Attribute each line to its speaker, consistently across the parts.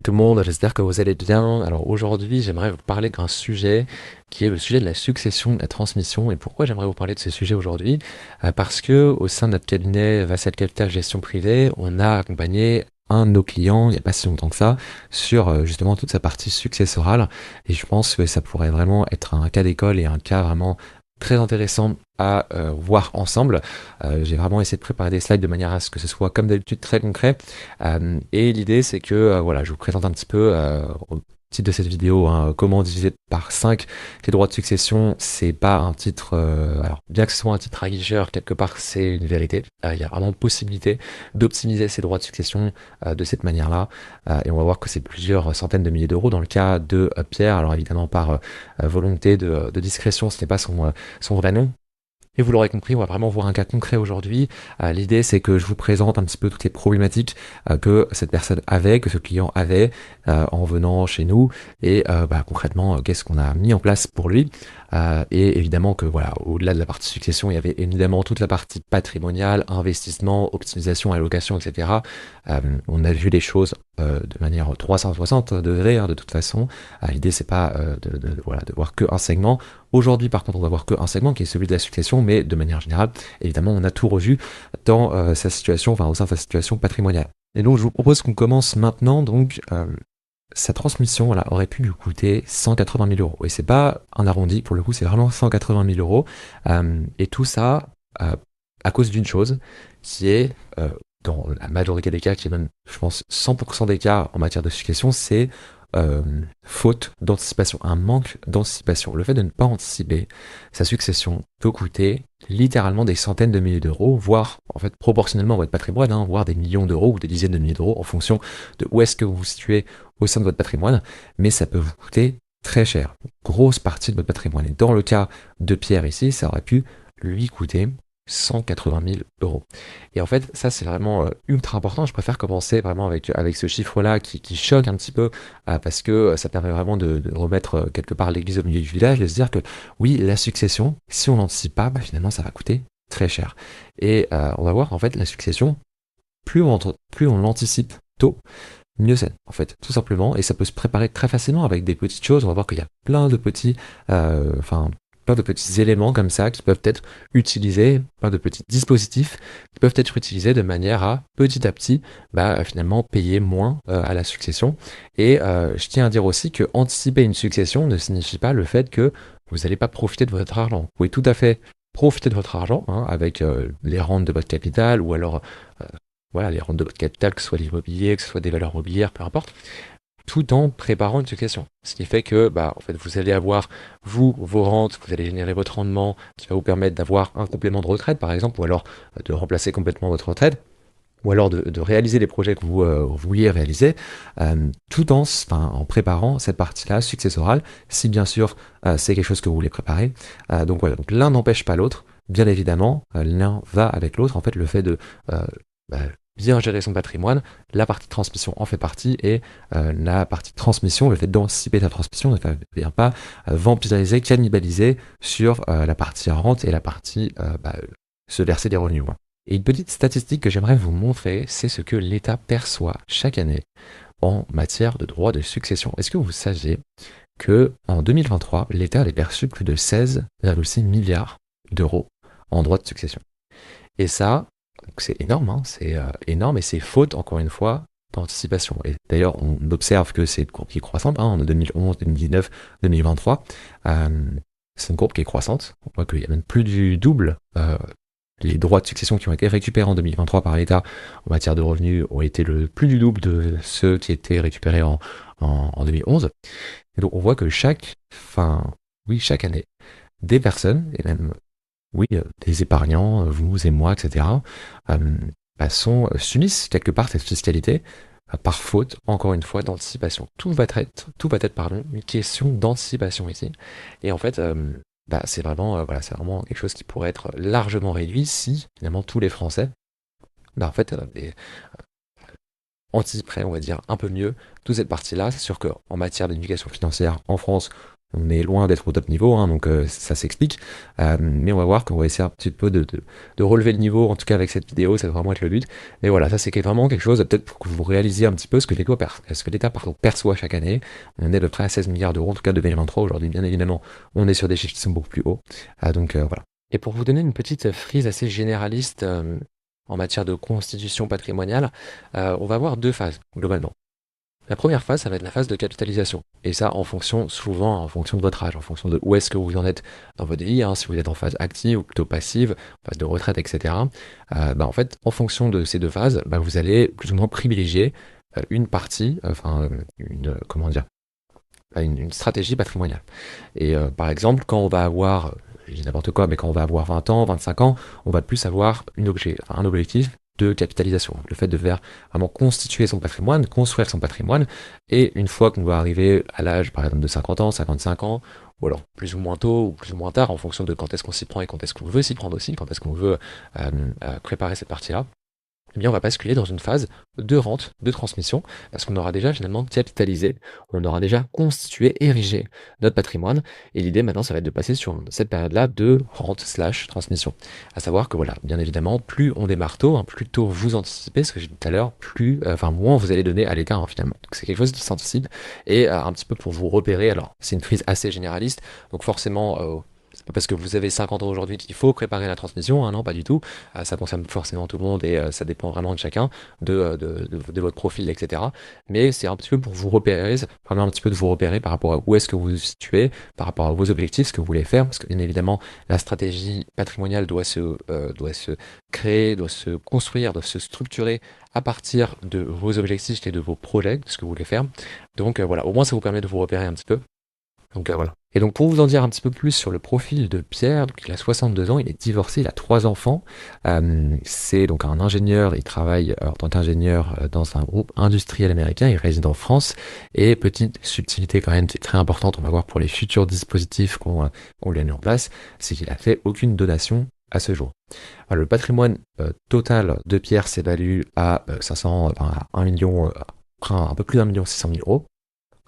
Speaker 1: Tout le monde, j'espère que vous allez bien. Alors aujourd'hui, j'aimerais vous parler d'un sujet qui est le sujet de la succession, de la transmission. Et pourquoi j'aimerais vous parler de ce sujet aujourd'hui? Parce que au sein de notre cabinet Vassal Capital Gestion Privée, on a accompagné un de nos clients, il n'y a pas si longtemps que ça, sur justement toute sa partie successorale. Et je pense que ça pourrait vraiment être un cas d'école et un cas vraiment très intéressant à voir ensemble. J'ai vraiment essayé de préparer des slides de manière à ce que ce soit comme d'habitude très concret. Et l'idée c'est que voilà, je vous présente un petit peu au titre de cette vidéo comment diviser par 5 les droits de succession. C'est pas un titre, alors bien que ce soit un titre aguicheur, quelque part c'est une vérité. Il y a vraiment possibilité d'optimiser ces droits de succession de cette manière-là. Et on va voir que c'est plusieurs centaines de milliers d'euros dans le cas de Pierre. Alors évidemment par volonté de discrétion, ce n'est pas son vrai nom. Et vous l'aurez compris, on va vraiment voir un cas concret aujourd'hui. L'idée, c'est que je vous présente un petit peu toutes les problématiques que cette personne avait, que ce client avait en venant chez nous, et concrètement, qu'est-ce qu'on a mis en place pour lui. Et évidemment que voilà, au-delà de la partie succession, il y avait évidemment toute la partie patrimoniale, investissement, optimisation, allocation, etc. On a vu les choses de manière 360 degrés de toute façon. L'idée, c'est pas voilà, de voir qu'un segment. Aujourd'hui, par contre, on va voir qu'un segment qui est celui de la succession, mais de manière générale, évidemment, on a tout revu dans sa situation, enfin au sein de sa situation patrimoniale. Et donc, je vous propose qu'on commence maintenant. Donc, sa transmission, voilà, aurait pu lui coûter 180 000 euros. Et c'est pas un arrondi, pour le coup, c'est vraiment 180 000 euros. Et tout ça à cause d'une chose qui est, dans la majorité des cas, qui est même, je pense, 100% des cas en matière de succession, c'est faute d'anticipation, un manque d'anticipation. Le fait de ne pas anticiper sa succession peut coûter littéralement des centaines de milliers d'euros, voire en fait proportionnellement à votre patrimoine, voire des millions d'euros ou des dizaines de milliers d'euros en fonction de où est-ce que vous vous situez au sein de votre patrimoine, mais ça peut vous coûter très cher, grosse partie de votre patrimoine. Et dans le cas de Pierre ici, ça aurait pu lui coûter 180 000 euros. Et en fait, ça c'est vraiment ultra important. Je préfère commencer vraiment avec ce chiffre-là qui choque un petit peu parce que ça permet vraiment de remettre quelque part l'église au milieu du village et de se dire que oui, la succession, si on l'anticipe pas, finalement ça va coûter très cher. Et on va voir en fait la succession, plus on l'anticipe tôt, mieux c'est en fait, tout simplement. Et ça peut se préparer très facilement avec des petites choses. On va voir qu'il y a plein de petits, plein de petits éléments comme ça qui peuvent être utilisés, plein de petits dispositifs qui peuvent être utilisés de manière à petit à petit finalement payer moins à la succession. Et je tiens à dire aussi que anticiper une succession ne signifie pas le fait que vous n'allez pas profiter de votre argent. Vous pouvez tout à fait profiter de votre argent avec les rentes de votre capital ou alors voilà, les rentes de votre capital, que ce soit l'immobilier, que ce soit des valeurs mobilières, peu importe, tout en préparant une succession. Ce qui fait que, en fait, vous allez avoir, vous, vos rentes, vous allez générer votre rendement, qui va vous permettre d'avoir un complément de retraite, par exemple, ou alors de remplacer complètement votre retraite, ou alors de réaliser les projets que vous vouliez réaliser, en préparant cette partie-là successorale, si bien sûr c'est quelque chose que vous voulez préparer. Donc voilà, donc l'un n'empêche pas l'autre, bien évidemment, l'un va avec l'autre. En fait, le fait de bah, bien gérer son patrimoine, la partie transmission en fait partie, et la partie transmission, le fait d'anticiper sa transmission ne vient pas vampiriser, cannibaliser sur la partie rente et la partie se verser des revenus. Et une petite statistique que j'aimerais vous montrer, c'est ce que l'État perçoit chaque année en matière de droits de succession. Est-ce que vous saviez que en 2023, l'État avait perçu plus de 16,6 milliards d'euros en droits de succession? Et ça, c'est énorme, c'est énorme, et c'est faute, encore une fois, d'anticipation. Et d'ailleurs, on observe que c'est une courbe qui est croissante, en 2011, 2019, 2023. C'est une courbe qui est croissante. On voit qu'il y a même plus du double. Les droits de succession qui ont été récupérés en 2023 par l'État en matière de revenus ont été le plus du double de ceux qui étaient récupérés en 2011. Et donc on voit que chaque année, des personnes, et même des épargnants, vous et moi, etc., subissent quelque part cette fiscalité par faute, encore une fois, d'anticipation. Tout va être une question d'anticipation ici. Et en fait, c'est vraiment quelque chose qui pourrait être largement réduit si, finalement, tous les Français, anticiperaient, on va dire, un peu mieux toute cette partie-là. C'est sûr qu'en matière d'éducation financière en France, On est loin d'être au top niveau, hein, donc ça s'explique. Mais on va voir qu'on va essayer un petit peu de relever le niveau, en tout cas avec cette vidéo, ça va vraiment être le but. Mais voilà, ça c'est vraiment quelque chose, peut-être pour que vous réalisiez un petit peu ce que l'État perçoit chaque année. On est à peu près à 16 milliards d'euros, en tout cas 2023. Aujourd'hui, bien évidemment, on est sur des chiffres qui sont beaucoup plus hauts. Donc voilà. Et pour vous donner une petite frise assez généraliste en matière de constitution patrimoniale, on va avoir deux phases, globalement. La première phase, ça va être la phase de capitalisation. Et ça, souvent en fonction de votre âge, en fonction de où est-ce que vous en êtes dans votre vie, hein, si vous êtes en phase active ou plutôt passive, phase de retraite, etc. En fait, en fonction de ces deux phases, vous allez plus ou moins privilégier une partie, comment dire, une stratégie patrimoniale. Et par exemple, quand on va avoir, je dis n'importe quoi, mais quand on va avoir 20 ans, 25 ans, on va plus avoir un objectif de capitalisation. Le fait de faire vraiment constituer son patrimoine, construire son patrimoine, et une fois qu'on va arriver à l'âge, par exemple, de 50 ans, 55 ans, ou alors plus ou moins tôt ou plus ou moins tard, en fonction de quand est-ce qu'on s'y prend et quand est-ce qu'on veut s'y prendre aussi, quand est-ce qu'on veut préparer cette partie-là, eh bien, on va basculer dans une phase de rente, de transmission, parce qu'on aura déjà finalement capitalisé, on aura déjà constitué, érigé notre patrimoine, et l'idée maintenant, ça va être de passer sur cette période-là de rente slash transmission. À savoir que voilà, bien évidemment, plus on démarre tôt, hein, plus tôt vous anticipez, ce que j'ai dit tout à l'heure, moins vous allez donner à l'écart, hein, finalement. Donc c'est quelque chose de sensible, et un petit peu pour vous repérer, alors c'est une prise assez généraliste, donc forcément, c'est pas parce que vous avez 50 ans aujourd'hui qu'il faut préparer la transmission, hein, non, pas du tout. Ça concerne forcément tout le monde et ça dépend vraiment de chacun, de votre profil, etc. Mais c'est un petit peu pour vous repérer, ça permet un petit peu de vous repérer par rapport à où est-ce que vous vous situez, par rapport à vos objectifs, ce que vous voulez faire, parce que bien évidemment, la stratégie patrimoniale doit se créer, doit se construire, doit se structurer à partir de vos objectifs et de vos projets, de ce que vous voulez faire. Donc voilà, au moins ça vous permet de vous repérer un petit peu. Donc voilà. Et donc pour vous en dire un petit peu plus sur le profil de Pierre, donc il a 62 ans, il est divorcé, il a 3 enfants. C'est donc un ingénieur, il travaille en tant qu'ingénieur dans un groupe industriel américain, il réside en France. Et petite subtilité quand même, c'est très importante, on va voir pour les futurs dispositifs qu'on lui a mis en place, c'est qu'il a fait aucune donation à ce jour. Alors, le patrimoine total de Pierre s'évalue à 1 million, un peu plus d'1 600 000 euros,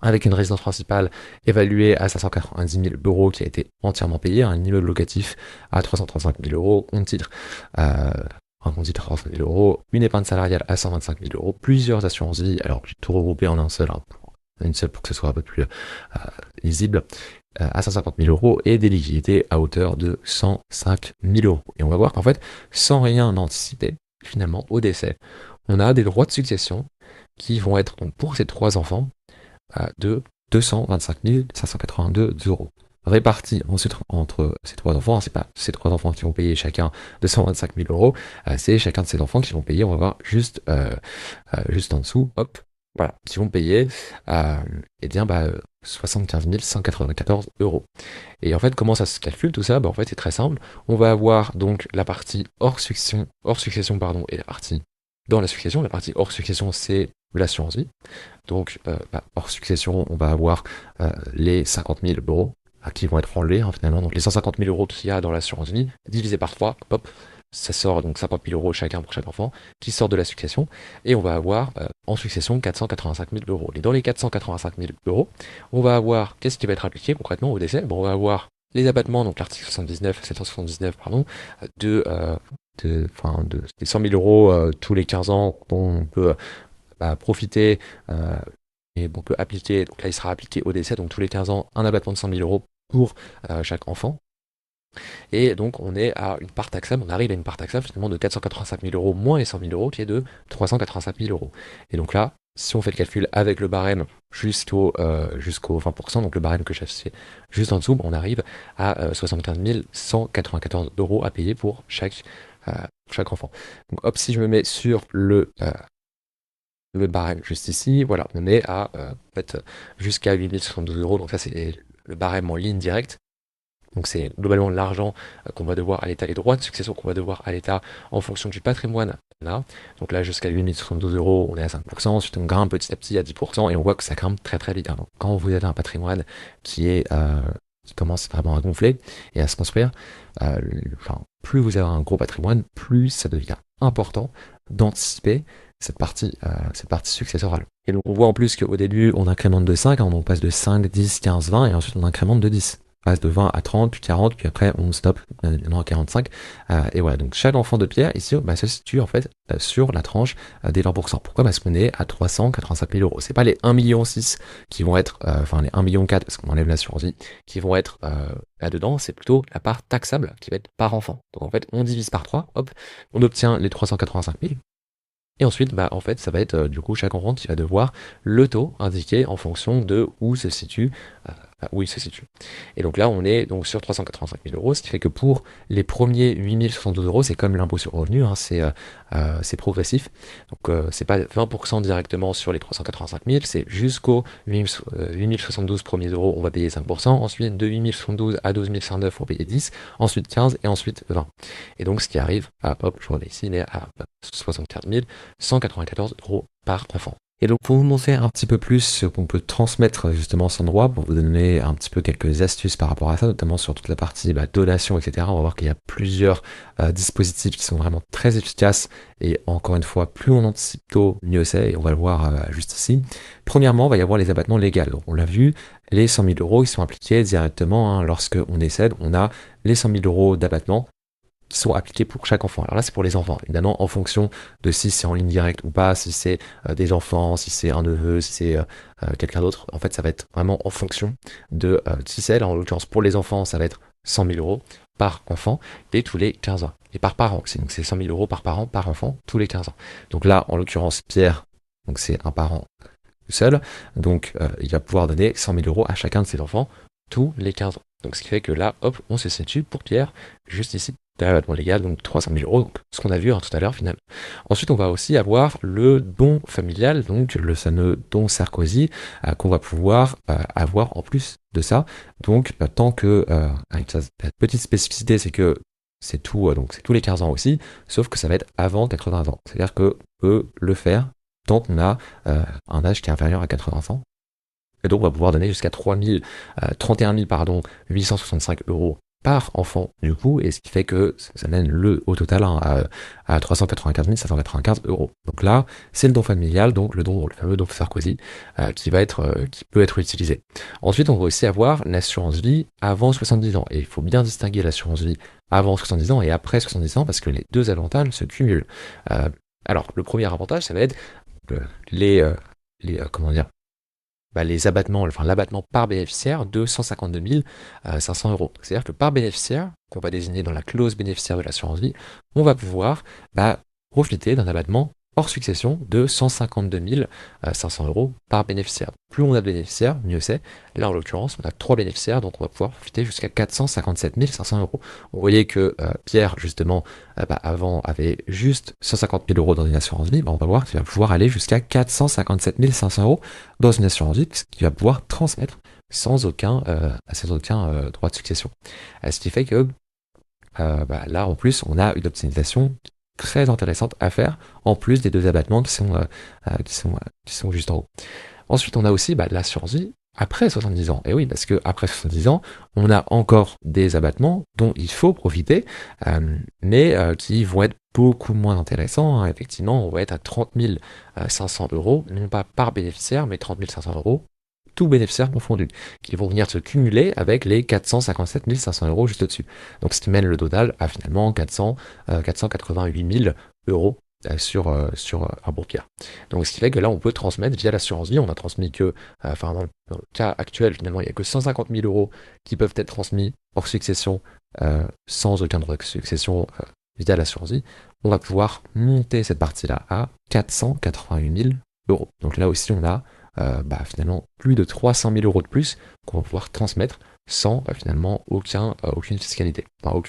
Speaker 1: avec une résidence principale évaluée à 590 000 euros qui a été entièrement payée, un immeuble locatif à 335 000 euros, compte titre 300 000 euros, une épargne salariale à 125 000 euros, plusieurs assurances vie, alors j'ai tout regroupé en une seule pour que ce soit un peu plus lisible, à 150 000 euros et des liquidités à hauteur de 105 000 euros. Et on va voir qu'en fait, sans rien anticiper, finalement, au décès, on a des droits de succession qui vont être, donc, pour ces 3 enfants, de 225 582 euros. Répartis ensuite entre ces 3 enfants, c'est pas ces 3 enfants qui vont payer chacun 225 000 euros, c'est chacun de ces enfants qui vont payer, on va voir juste en dessous, hop, voilà, qui vont payer 75 194 euros. Et en fait, comment ça se calcule tout ça? En fait, c'est très simple. On va avoir donc la partie hors succession, et la partie dans la succession. La partie hors succession, c'est l'assurance vie. Donc, hors succession, on va avoir les 50 000 euros qui vont être enlevés, hein, finalement. Donc, les 150 000 euros qu'il y a dans l'assurance vie, divisé par 3, hop, ça sort donc 50 000 euros chacun pour chaque enfant, qui sort de la succession. Et on va avoir en succession 485 000 euros. Et dans les 485 000 euros, on va avoir, qu'est-ce qui va être appliqué concrètement au décès? On va avoir les abattements, donc l'article 779, pardon, des 100 000 euros tous les 15 ans dont on peut profiter et on peut appliquer, donc là il sera appliqué au décès, donc tous les 15 ans, un abattement de 100 000 euros pour chaque enfant. Et donc on est à une part taxable, on arrive à une part taxable finalement de 485 000 euros moins les 100 000 euros qui est de 385 000 euros. Et donc là, si on fait le calcul avec le barème jusqu'au 20%, donc le barème que j'ai fait juste en dessous, on arrive à 75 194 euros à payer pour chaque enfant. Donc hop, si je me mets sur le barème juste ici, voilà, on est à jusqu'à 8 072 euros, donc ça c'est le barème en ligne directe. Donc c'est globalement l'argent qu'on va devoir à l'État, les droits de succession qu'on va devoir à l'État en fonction du patrimoine qu'on a. Donc là jusqu'à 8 072 euros, on est à 5%, ensuite on grimpe petit à petit à 10% et on voit que ça grimpe très très vite. Donc, quand vous avez un patrimoine qui commence vraiment à gonfler et à se construire, plus vous avez un gros patrimoine, plus ça devient important d'anticiper cette partie successorale. Et donc on voit en plus qu'au début on incrémente de 5, hein, on passe de 5, 10, 15, 20 et ensuite on incrémente de 10. On passe de 20 à 30, puis 40, puis après on stop maintenant à 45. Et voilà, donc chaque enfant de Pierre ici se situe en fait sur la tranche des 20%. Pourquoi? Parce qu'on est à 385 000 euros. C'est pas les 1,6 million qui vont être, enfin les 1,4 million parce qu'on enlève l'assurance vie, qui vont être là-dedans, c'est plutôt la part taxable qui va être par enfant. Donc en fait on divise par 3, hop, on obtient les 385 000. Et ensuite, en fait, ça va être du coup chaque enfant qui va devoir le taux indiqué en fonction de où se situe, où il se situe. Et donc là, on est donc sur 385 000 euros, ce qui fait que pour les premiers 8 072 euros, c'est comme l'impôt sur le revenu, hein, c'est progressif. Donc c'est pas 20% directement sur les 385 000, c'est jusqu'aux 8 072 premiers euros, on va payer 5%. Ensuite, de 8 072 à 12 109, on va payer 10. Ensuite 15 et ensuite 20. Et donc ce qui arrive à, hop, je vois ici, il est à 64 194 euros par enfant. Et donc pour vous montrer un petit peu plus ce qu'on peut transmettre justement sans droit, pour vous donner un petit peu quelques astuces par rapport à ça, notamment sur toute la partie donation, etc. On va voir qu'il y a plusieurs dispositifs qui sont vraiment très efficaces et encore une fois, plus on anticipe tôt, mieux c'est, et on va le voir juste ici. Premièrement, il va y avoir les abattements légaux. Donc, on l'a vu, les 100 000 euros, ils sont appliqués directement, hein, lorsque on décède, on a les 100 000 euros d'abattement qui sont appliqués pour chaque enfant. Alors là, c'est pour les enfants. Évidemment, en fonction de si c'est en ligne directe ou pas, si c'est des enfants, si c'est un neveu, si c'est quelqu'un d'autre. En fait, ça va être vraiment en fonction de si c'est. En l'occurrence, pour les enfants, ça va être 100 000 euros par enfant et tous les 15 ans. Et par parent aussi. Donc, c'est 100 000 euros par parent, par enfant, tous les 15 ans. Donc là, en l'occurrence, Pierre, donc c'est un parent seul. Donc, il va pouvoir donner 100 000 euros à chacun de ses enfants tous les 15 ans. Donc, ce qui fait que là, hop, on se situe pour Pierre, juste ici, d'abattement légal, donc 300 000 euros, donc ce qu'on a vu tout à l'heure finalement. Ensuite, on va aussi avoir le don familial, donc le fameux don Sarkozy, qu'on va pouvoir avoir en plus de ça. Donc, tant que, avec la petite spécificité, c'est que c'est tout, donc c'est tous les 15 ans aussi, sauf que ça va être avant 80 ans. C'est-à-dire qu'on peut le faire tant qu'on a un âge qui est inférieur à 80 ans. Et donc, on va pouvoir donner jusqu'à 31 865 euros par enfant, du coup, et ce qui fait que ça mène au total à 395 795 euros. Donc là, c'est le don familial, donc le fameux don Sarkozy, qui peut être utilisé. Ensuite, on va aussi avoir l'assurance vie avant 70 ans. Et il faut bien distinguer l'assurance vie avant 70 ans et après 70 ans, parce que les deux avantages se cumulent. Alors, le premier avantage, ça va être les abattements, enfin l'abattement par bénéficiaire de 152 500 euros. C'est-à-dire que par bénéficiaire, qu'on va désigner dans la clause bénéficiaire de l'assurance vie, on va pouvoir profiter d'un abattement hors succession de 152 500 euros par bénéficiaire. Plus on a de bénéficiaires, mieux c'est. Là, en l'occurrence, on a 3 bénéficiaires, donc on va pouvoir profiter jusqu'à 457 500 euros. Vous voyez que Pierre, justement, avant avait juste 150 000 euros dans une assurance vie. On va voir qu'il va pouvoir aller jusqu'à 457 500 euros dans une assurance vie, ce qu'il va pouvoir transmettre sans aucun droit de succession. Ce qui fait que là, en plus, on a une optimisation très intéressante à faire, en plus des deux abattements qui sont juste en haut. Ensuite, on a aussi l'assurance vie après 70 ans. Et oui, parce que après 70 ans, on a encore des abattements dont il faut profiter, mais qui vont être beaucoup moins intéressants. Hein. Effectivement, on va être à 30 500 euros, non pas par bénéficiaire, mais 30 500 euros tout bénéficiaire confondu, qui vont venir se cumuler avec les 457 500 euros juste au-dessus. Donc ce qui mène le total à finalement 488 000 euros sur un bourg-pierre. Donc ce qui fait que là on peut transmettre via l'assurance vie, on a transmis que, dans le cas actuel finalement il n'y a que 150 000 euros qui peuvent être transmis hors succession sans aucun droit de succession via l'assurance vie. On va pouvoir monter cette partie-là à 488 000 euros. Donc là aussi on a finalement plus de 300 000 euros de plus qu'on va pouvoir transmettre sans finalement aucune fiscalité, enfin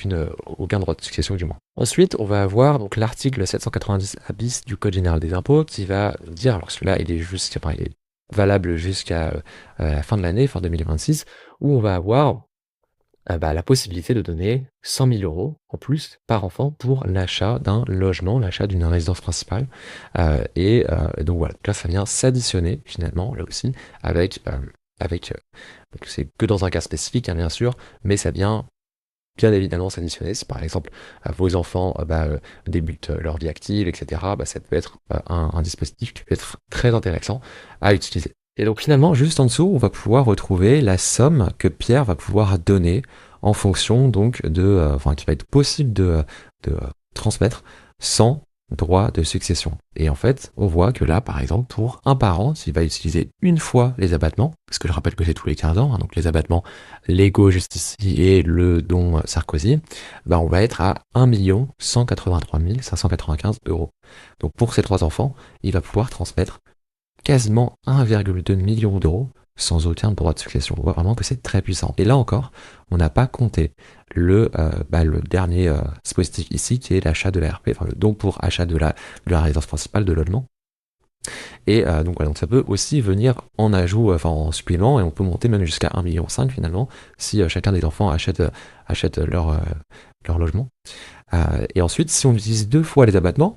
Speaker 1: aucun droit de succession du moins. Ensuite, on va avoir donc l'article 790 bis du Code général des impôts qui va dire, alors celui-là il est valable jusqu'à la fin de l'année, fin 2026, où on va avoir la possibilité de donner 100 000 euros en plus par enfant pour l'achat d'un logement, l'achat d'une résidence principale. Et donc voilà, là ça vient s'additionner finalement, là aussi, avec c'est que dans un cas spécifique, hein, bien sûr, mais ça vient bien évidemment s'additionner. Si par exemple vos enfants débutent leur vie active, etc., ça peut être un dispositif qui peut être très intéressant à utiliser. Et donc finalement, juste en dessous, on va pouvoir retrouver la somme que Pierre va pouvoir donner en fonction donc qui va être possible de transmettre sans droit de succession. Et en fait, on voit que là, par exemple, pour un parent, s'il va utiliser une fois les abattements, parce que je rappelle que c'est tous les 15 ans, donc les abattements légaux justifient et le don Sarkozy, on va être à 1 183 595 euros. Donc pour ces 3 enfants, il va pouvoir transmettre quasiment 1,2 million d'euros sans aucun droit de succession. On voit vraiment que c'est très puissant. Et là encore, on n'a pas compté le dernier dispositif ici, qui est l'achat de la RP, enfin le don pour achat de la résidence principale de logement. Et donc ça peut aussi venir en ajout, en supplément, et on peut monter même jusqu'à 1,5 million finalement, si chacun des enfants achète leur logement. Et ensuite, si on utilise 2 fois les abattements,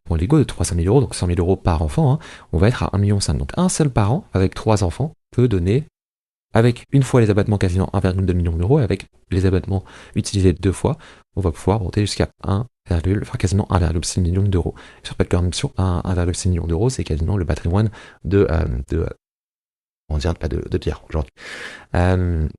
Speaker 1: pour l'ego de 300 000 euros, donc 100 000 euros par enfant, on va être à 1,5 million. Donc un seul parent avec 3 enfants peut donner, avec une fois les abattements, quasiment 1,2 million d'euros, et avec les abattements utilisés 2 fois, on va pouvoir monter jusqu'à quasiment 1,6 million d'euros. Je rappelle que quand même sur 1,6 million d'euros, c'est quasiment le patrimoine de Pierre aujourd'hui.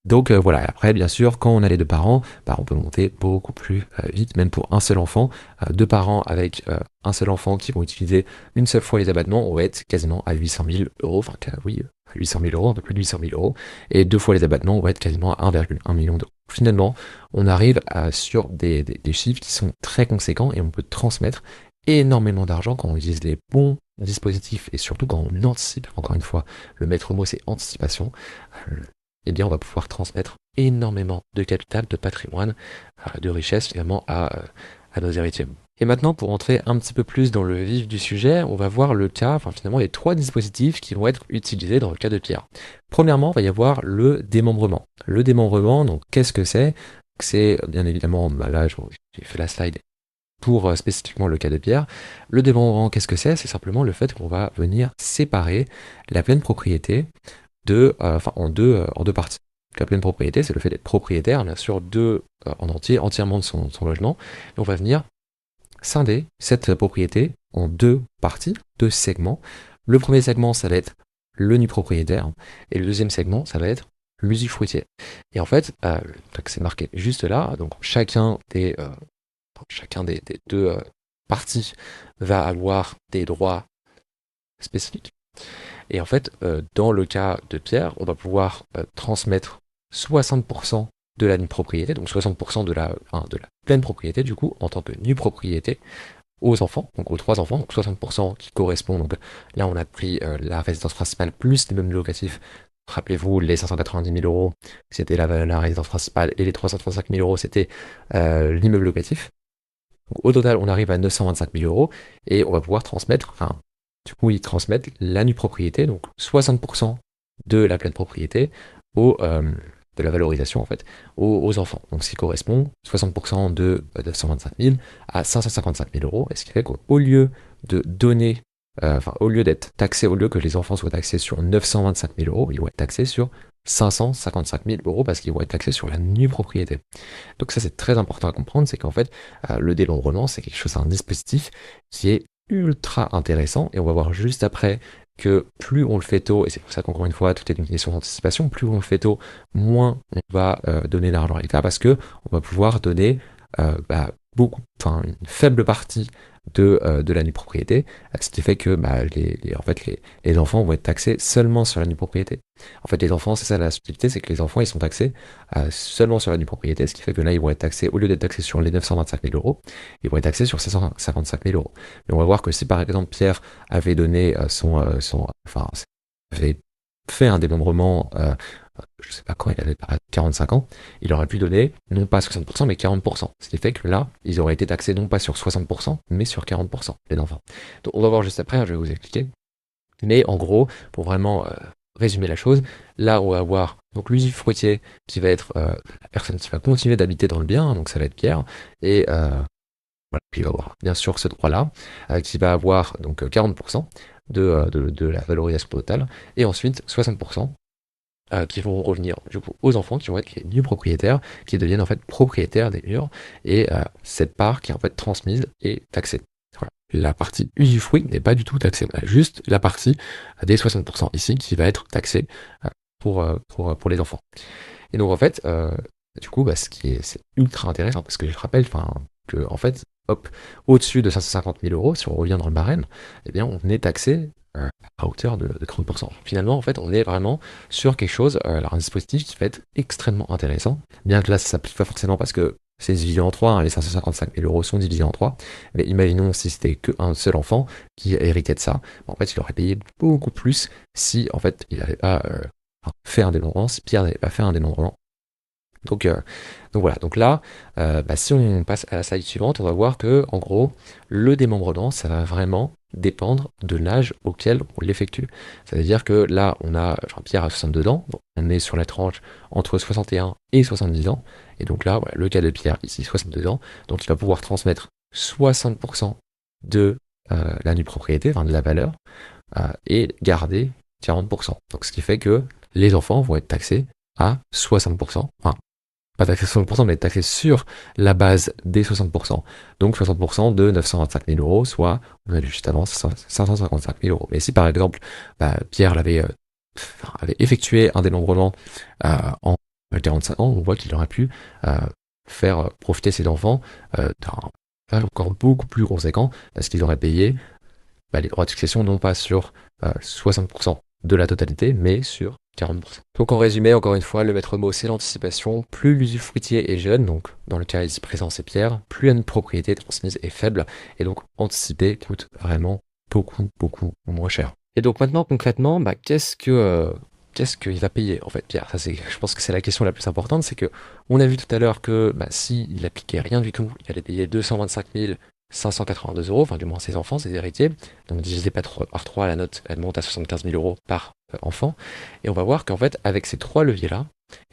Speaker 1: Donc voilà, après bien sûr, quand on a les 2 parents, on peut monter beaucoup plus vite, même pour un seul enfant. 2 parents avec un seul enfant qui vont utiliser une seule fois les abattements, on va être quasiment à 800 000 euros, 800 000 euros, un peu plus de 800 000 euros, et 2 fois les abattements, on va être quasiment à 1,1 million d'euros. Finalement, on arrive sur des chiffres qui sont très conséquents et on peut transmettre énormément d'argent quand on utilise les bons dispositifs et surtout quand on anticipe, encore une fois, le maître mot c'est anticipation, on va pouvoir transmettre énormément de capital, de patrimoine, de richesse finalement à nos héritiers. Et maintenant, pour entrer un petit peu plus dans le vif du sujet, on va voir le cas, finalement, les 3 dispositifs qui vont être utilisés dans le cas de Pierre. Premièrement, il va y avoir le démembrement. Le démembrement, donc qu'est-ce que c'est? C'est bien évidemment, là j'ai fait la slide pour spécifiquement le cas de Pierre. Le démembrement, qu'est-ce que c'est? C'est simplement le fait qu'on va venir séparer la pleine propriété en deux parties. La pleine propriété, c'est le fait d'être propriétaire, bien sûr, entièrement de son logement. Et on va venir scinder cette propriété en 2 parties, 2 segments. Le premier segment, ça va être le nu propriétaire, et le deuxième segment, ça va être l'usufruitier. Et en fait, c'est marqué juste là, donc chacun des 2 parties va avoir des droits spécifiques. Et en fait, dans le cas de Pierre, on va pouvoir transmettre 60% de la nue propriété, donc 60% de la pleine propriété du coup, en tant que nue propriété, aux enfants, donc aux 3 enfants, donc 60% qui correspond, donc là on a pris la résidence principale plus les meubles locatifs. Rappelez-vous, les 590 000 euros, c'était la résidence principale, et les 335 000 euros, c'était l'immeuble locatif. Donc, au total, on arrive à 925 000 euros, et on va pouvoir transmettre, du coup, ils transmettent la nue propriété, donc 60% de la pleine propriété de la valorisation en fait, aux enfants. Donc ce qui correspond 60% de 925 000 à 555 000 euros, et ce qui fait qu'au lieu de donner, au lieu d'être taxé, au lieu que les enfants soient taxés sur 925 000 euros, ils vont être taxés sur 555 000 euros parce qu'ils vont être taxés sur la nue propriété. Donc ça c'est très important à comprendre, c'est qu'en fait le dénombrement c'est quelque chose, un dispositif qui est ultra intéressant, et on va voir juste après que plus on le fait tôt, et c'est pour ça qu'encore une fois, tout est une question d'anticipation, plus on le fait tôt, moins on va donner d'argent à l'État, parce que on va pouvoir donner une faible partie de la nue propriété, ce qui fait que les enfants vont être taxés seulement sur la nue propriété. En fait, les enfants, c'est ça la subtilité, c'est que les enfants, ils sont taxés seulement sur la nue propriété, ce qui fait que là, ils vont être taxés, au lieu d'être taxés sur les 925 000 euros, ils vont être taxés sur 655 000 euros. Mais on va voir que si par exemple Pierre avait donné avait fait un démembrement, je sais pas quand, il avait 45 ans, il aurait pu donner non pas 60% mais 40%. Ce qui fait que là, ils auraient été taxés non pas sur 60% mais sur 40%, les enfants. Donc on va voir juste après, je vais vous expliquer. Mais en gros, pour vraiment résumer la chose, là on va avoir donc l'usufruitier qui va être la personne qui va continuer d'habiter dans le bien, donc ça va être Pierre, et voilà, puis il va avoir bien sûr ce droit-là, qui va avoir donc 40% de la valorisation totale, et ensuite 60% qui vont revenir du coup aux enfants, qui vont être les nus propriétaires, qui deviennent en fait propriétaires des murs, et cette part qui est en fait transmise est taxée. Voilà. La partie usufruit n'est pas du tout taxée, on a juste la partie des 60% ici qui va être taxée pour les enfants. Et donc en fait, du coup, c'est ultra intéressant parce que je rappelle, que en fait, hop, au-dessus de 550 000 euros, si on revient dans le barème, eh bien, on est taxé à hauteur de 30%. Finalement, en fait, on est vraiment sur quelque chose, alors un dispositif qui va être extrêmement intéressant, bien que là, ça s'applique pas forcément parce que c'est divisé en 3, les 555 000 euros sont divisés en 3, mais imaginons si c'était qu'un seul enfant qui héritait de ça, en fait, il aurait payé beaucoup plus si, en fait, il n'avait pas fait un dénombrement, si Pierre n'avait pas fait un dénombrement. Donc, euh, donc voilà, donc là, si on passe à la slide suivante, on va voir que, en gros, le démembrement, ça va vraiment dépendre de l'âge auquel on l'effectue. C'est-à-dire que là, on a Jean-Pierre à 62 ans, donc on est sur la tranche entre 61 et 70 ans, et donc là, voilà, le cas de Pierre, ici, 62 ans, donc il va pouvoir transmettre 60% de la nue propriété, enfin de la valeur, et garder 40%. Donc ce qui fait que les enfants vont être taxés à 60%, enfin pas taxé 60%, mais taxé sur la base des 60%. Donc 60% de 925 000 euros, soit, on a vu juste avant, 555 000 euros. Mais si par exemple, Pierre avait effectué un dénombrement en 45 ans, on voit qu'il aurait pu faire profiter ses enfants d'un encore beaucoup plus conséquent, parce qu'ils auraient payé les droits de succession non pas sur 60% de la totalité, mais sur 40%. Donc en résumé, encore une fois, le maître mot c'est l'anticipation. Plus l'usufruitier est jeune, donc dans le cas ici présent c'est Pierre, plus une propriété transmise est faible, et donc anticiper coûte vraiment beaucoup moins cher. Et donc maintenant concrètement, qu'est-ce qu'il va payer en fait Pierre? Ça je pense que c'est la question la plus importante, c'est que on a vu tout à l'heure que s'il appliquait rien du tout, il allait payer 225 582 euros, enfin du moins ses enfants, ses héritiers. Donc divisé par 3, la note elle monte à 75 000 euros par enfant. Et on va voir qu'en fait, avec ces trois leviers-là,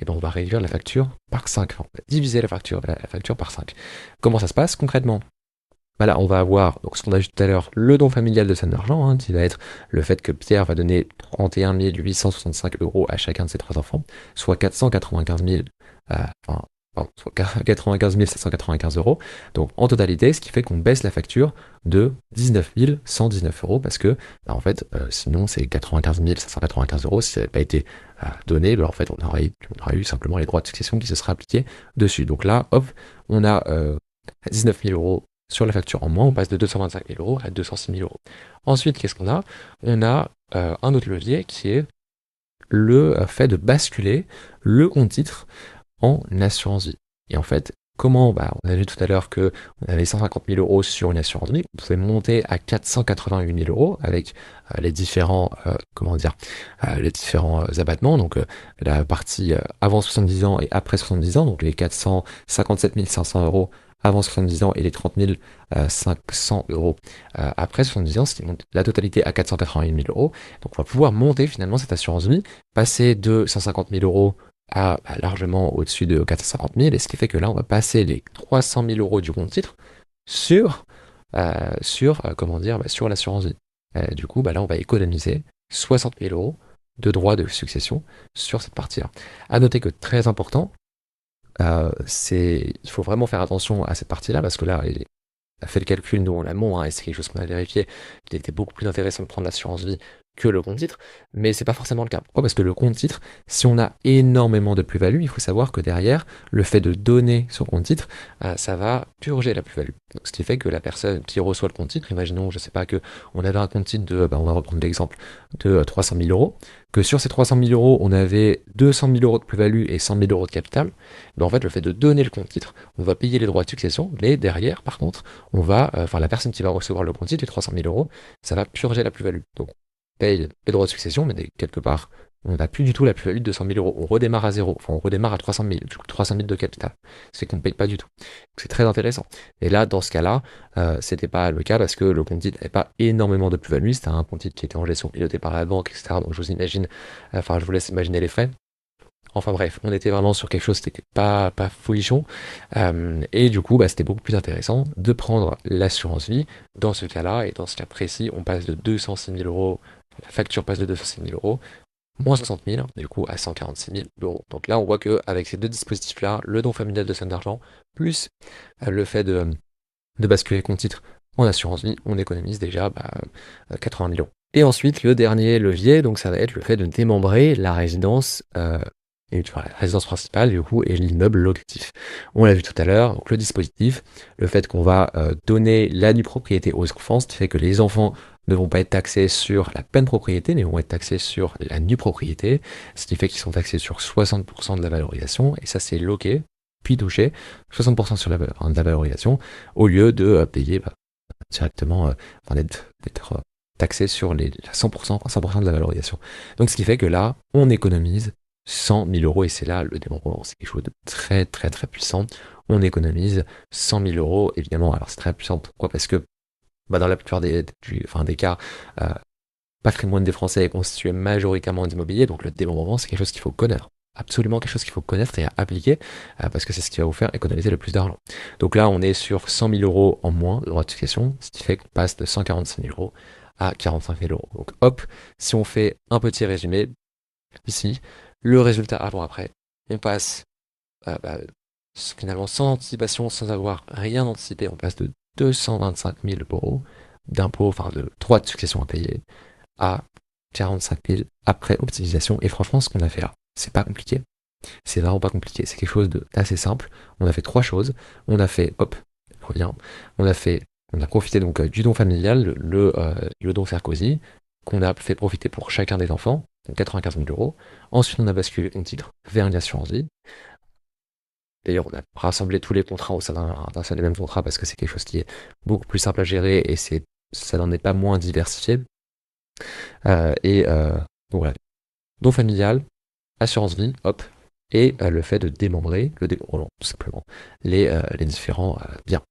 Speaker 1: on va réduire la facture par 5. Enfin, on va diviser la facture par 5. Comment ça se passe concrètement? Là, on va avoir, donc ce qu'on a vu tout à l'heure, le don familial de son argent, qui va être le fait que Pierre va donner 31 865 euros à chacun de ses trois enfants, soit 495 000, soit 95 795 euros. Donc en totalité, ce qui fait qu'on baisse la facture de 19 119 euros parce que, en fait, sinon c'est 95 795 euros. Si ça n'avait pas été donné, en fait, on aurait eu simplement les droits de succession qui se seraient appliqués dessus. Donc là, hop, on a 19 000 euros sur la facture en moins, on passe de 225 000 euros à 206 000 euros. Ensuite, qu'est-ce qu'on a? On a un autre levier qui est le fait de basculer le compte titre en assurance vie. Et en fait, comment on a vu tout à l'heure qu'on avait 150 000 euros sur une assurance vie, on pouvait monter à 488 000 euros avec les différents abattements, donc la partie avant 70 ans et après 70 ans, donc les 457 500 euros avant 70 ans et les 30 500 euros après 70 ans, ce qui monte la totalité à 488 000 euros. Donc on va pouvoir monter finalement cette assurance vie, passer de 150 000 euros à largement au-dessus de 450 000, et ce qui fait que là on va passer les 300 000 euros du compte titre sur l'assurance vie. Du coup, là on va économiser 60 000 euros de droits de succession sur cette partie-là. À noter que très important, il faut vraiment faire attention à cette partie-là parce que là, il a fait le calcul, nous on l'amont, et c'est quelque chose qu'on a vérifié, qu'il était beaucoup plus intéressant de prendre l'assurance vie que le compte titre, mais c'est pas forcément le cas. Pourquoi? Parce que le compte titre, si on a énormément de plus-value, il faut savoir que derrière, le fait de donner son compte titre, ça va purger la plus-value. Donc, ce qui fait que la personne qui reçoit le compte titre, imaginons, je sais pas, que on avait un compte titre de, on va reprendre l'exemple, de 300 000 euros, que sur ces 300 000 euros, on avait 200 000 euros de plus-value et 100 000 euros de capital, en fait, le fait de donner le compte titre, on va payer les droits de succession, mais derrière, par contre, on va, la personne qui va recevoir le compte titre, les 300 000 euros, ça va purger la plus-value. Donc, paye les droits de succession, mais quelque part, on n'a plus du tout la plus-value de 200 000 euros. On redémarre à zéro, enfin on redémarre à 300 000, 300 000 de capital. C'est qu'on ne paye pas du tout. C'est très intéressant. Et là, dans ce cas-là, c'était pas le cas parce que le compte titre n'avait pas énormément de plus-value. C'était un compte titre qui était en gestion pilotée par la banque, etc. Donc je vous laisse imaginer les frais. Enfin bref, on était vraiment sur quelque chose qui n'était pas folichon. Et du coup, c'était beaucoup plus intéressant de prendre l'assurance vie dans ce cas-là. Et dans ce cas précis, on passe de 206 000 euros, la facture passe de 206 000 euros moins 60 000, du coup à 146 000 euros. Donc là, on voit qu'avec ces deux dispositifs-là, le don familial de somme d'argent, plus le fait de basculer compte titre en assurance vie, on économise déjà 80 000 euros. Et ensuite, le dernier levier, donc ça va être le fait de démembrer la résidence, la résidence principale, du coup, et l'immeuble locatif. On l'a vu tout à l'heure, donc le dispositif, le fait qu'on va donner la nue propriété aux enfants, ce qui fait que les enfants ne vont pas être taxés sur la pleine propriété, mais vont être taxés sur la nue propriété, ce qui fait qu'ils sont taxés sur 60% de la valorisation, et ça c'est loqué, puis touché, 60% sur de la valorisation, au lieu de payer directement, d'être taxé sur les 100%, 100% de la valorisation. Donc ce qui fait que là, on économise 100 000 euros, et c'est là le démembrement, c'est quelque chose de très très très puissant. On économise 100 000 euros, évidemment. Alors c'est très puissant, pourquoi? Parce que dans la plupart des cas, euh, patrimoine des Français est constitué majoritairement d'immobilier, donc le démembrement, c'est quelque chose qu'il faut connaître. Absolument quelque chose qu'il faut connaître et à appliquer, parce que c'est ce qui va vous faire économiser le plus d'argent. Donc là, on est sur 100 000 euros en moins de droits de succession, ce qui fait qu'on passe de 145 000 euros à 45 000 euros. Donc hop, si on fait un petit résumé, ici, le résultat avant-après, on passe finalement sans anticipation, sans avoir rien anticipé, on passe de 225 000 euros d'impôts, enfin de droits de succession à payer, à 45 000 après optimisation. Et franchement, ce qu'on a fait là, c'est pas compliqué. C'est vraiment pas compliqué. C'est quelque chose d'assez simple. On a fait trois choses. On a fait, hop, reviens. On a profité donc du don familial, le don Sarkozy, qu'on a fait profiter pour chacun des enfants, donc 95 000 euros. Ensuite, on a basculé en titre vers une assurance vie. D'ailleurs, on a rassemblé tous les contrats au sein d'un seul et même contrat parce que c'est quelque chose qui est beaucoup plus simple à gérer et ça n'en est pas moins diversifié. Donc voilà, don familial, assurance vie, hop, et le fait de démembrer, tout simplement, les différents biens.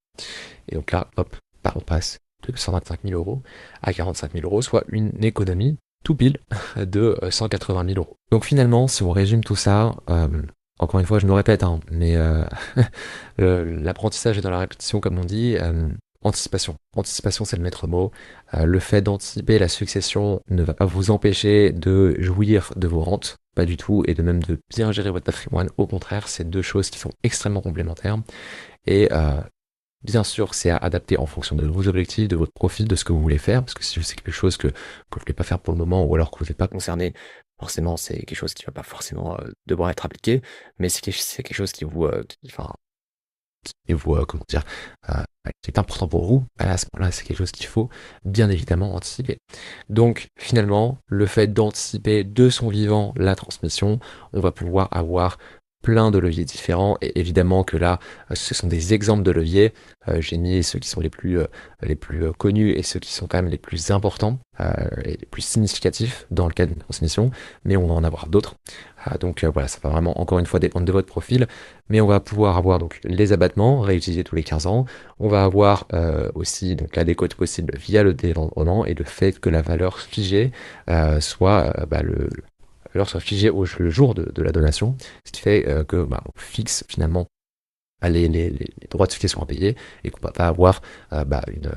Speaker 1: Et donc là, hop, on passe de 125 000 euros à 45 000 euros, soit une économie tout pile de 180 000 euros. Donc finalement, si on résume tout ça, encore une fois, je me répète, hein, mais l'apprentissage est dans la répétition, comme on dit. Anticipation. Anticipation, c'est le maître mot. Le fait d'anticiper la succession ne va pas vous empêcher de jouir de vos rentes, pas du tout, et de même de bien gérer votre patrimoine. Au contraire, c'est deux choses qui sont extrêmement complémentaires. Et bien sûr, c'est à adapter en fonction de vos objectifs, de votre profil, de ce que vous voulez faire, parce que si c'est quelque chose que vous ne voulez pas faire pour le moment, ou alors que vous n'êtes pas concerné, forcément, c'est quelque chose qui ne va pas forcément devoir être appliqué, mais si c'est quelque chose qui vous, comment dire, qui est important pour vous, à ce moment-là, c'est quelque chose qu'il faut bien évidemment anticiper. Donc, finalement, le fait d'anticiper de son vivant la transmission, on va pouvoir avoir plein de leviers différents, et évidemment que là, ce sont des exemples de leviers. J'ai mis ceux qui sont les plus connus et ceux qui sont quand même les plus importants et les plus significatifs dans le cadre d'une transmission, mais on va en avoir d'autres. Donc voilà, ça va vraiment encore une fois dépendre de votre profil, mais on va pouvoir avoir donc les abattements réutilisés tous les 15 ans. On va avoir aussi donc la décote possible via le démembrement, et le fait que la valeur figée soit figée le jour de la donation, ce qui fait on fixe finalement les droits de succession à payer, et qu'on ne va pas avoir une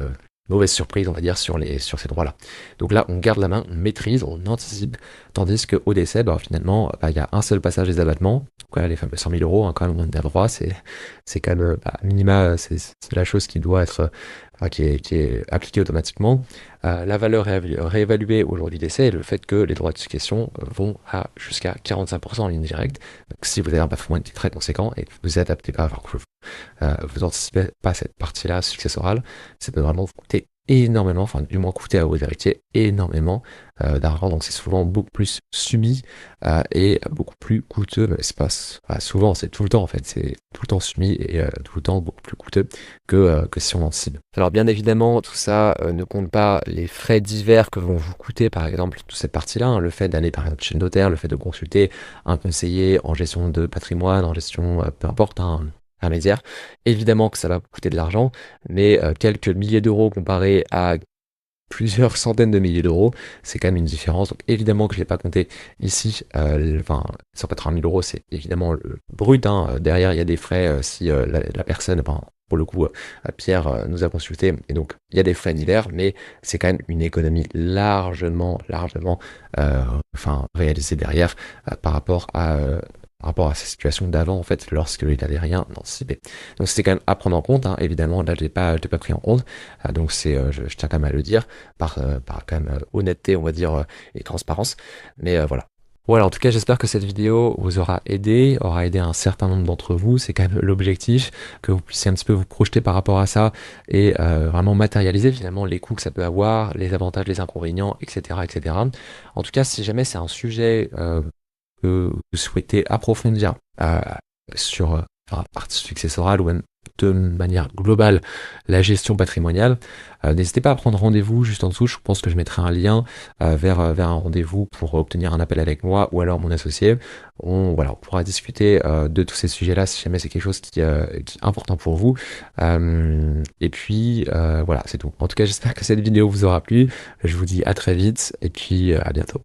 Speaker 1: mauvaise surprise, on va dire, sur ces droits-là. Donc là, on garde la main, on maîtrise, on anticipe, tandis qu'au décès, finalement, il y a un seul passage des abattements. Donc là, les fameux 100 000 euros, hein, quand même, on a droit, c'est quand même, minima, c'est la chose qui doit être, qui est appliquée automatiquement. La valeur réévaluée au jour du décès, et le fait que les droits de succession vont à jusqu'à 45% en ligne directe. Donc si vous avez un patrimoine qui est très conséquent et que vous adaptez pas, que vous anticipez pas cette partie-là successorale, ça peut vraiment vous coûter énormément, enfin du moins coûter à vos héritiers énormément d'argent. Donc c'est souvent beaucoup plus soumis et beaucoup plus coûteux. Mais c'est pas souvent, c'est tout le temps en fait, c'est tout le temps soumis et tout le temps beaucoup plus coûteux que si on anticipe. Alors bien évidemment, tout ça ne compte pas les frais divers que vont vous coûter, par exemple, toute cette partie-là, hein, le fait d'aller par exemple chez le notaire, le fait de consulter un conseiller en gestion de patrimoine, en gestion, peu importe, hein, un médiaire. Évidemment que ça va coûter de l'argent, mais quelques milliers d'euros comparé à plusieurs centaines de milliers d'euros. C'est quand même une différence. Donc évidemment que je ne l'ai pas compté ici. Enfin, 180 000 euros, c'est évidemment le brut, hein. Derrière, il y a des frais si la personne, enfin, pour le coup, Pierre nous a consulté, et donc il y a des frais annuaires, mais c'est quand même une économie largement, enfin, réalisée derrière par rapport à sa situation d'avant, en fait, lorsqu'il n'avait rien anticipé. Donc c'était quand même à prendre en compte, hein. Évidemment, là, je l'ai pas pris en compte. Donc je tiens quand même à le dire, par quand même honnêteté, on va dire, et transparence. Mais voilà. Voilà, en tout cas, j'espère que cette vidéo vous aura aidé un certain nombre d'entre vous. C'est quand même l'objectif, que vous puissiez un petit peu vous projeter par rapport à ça et vraiment matérialiser finalement les coûts que ça peut avoir, les avantages, les inconvénients, etc., etc. En tout cas, si jamais c'est un sujet que vous souhaitez approfondir sur la partie successorale ou même de manière globale la gestion patrimoniale, n'hésitez pas à prendre rendez-vous juste en dessous. Je pense que je mettrai un lien vers un rendez-vous pour obtenir un appel avec moi ou alors mon associé. Voilà, on pourra discuter de tous ces sujets-là si jamais c'est quelque chose qui est important pour vous. Et puis voilà, c'est tout. En tout cas, j'espère que cette vidéo vous aura plu. Je vous dis à très vite et puis à bientôt.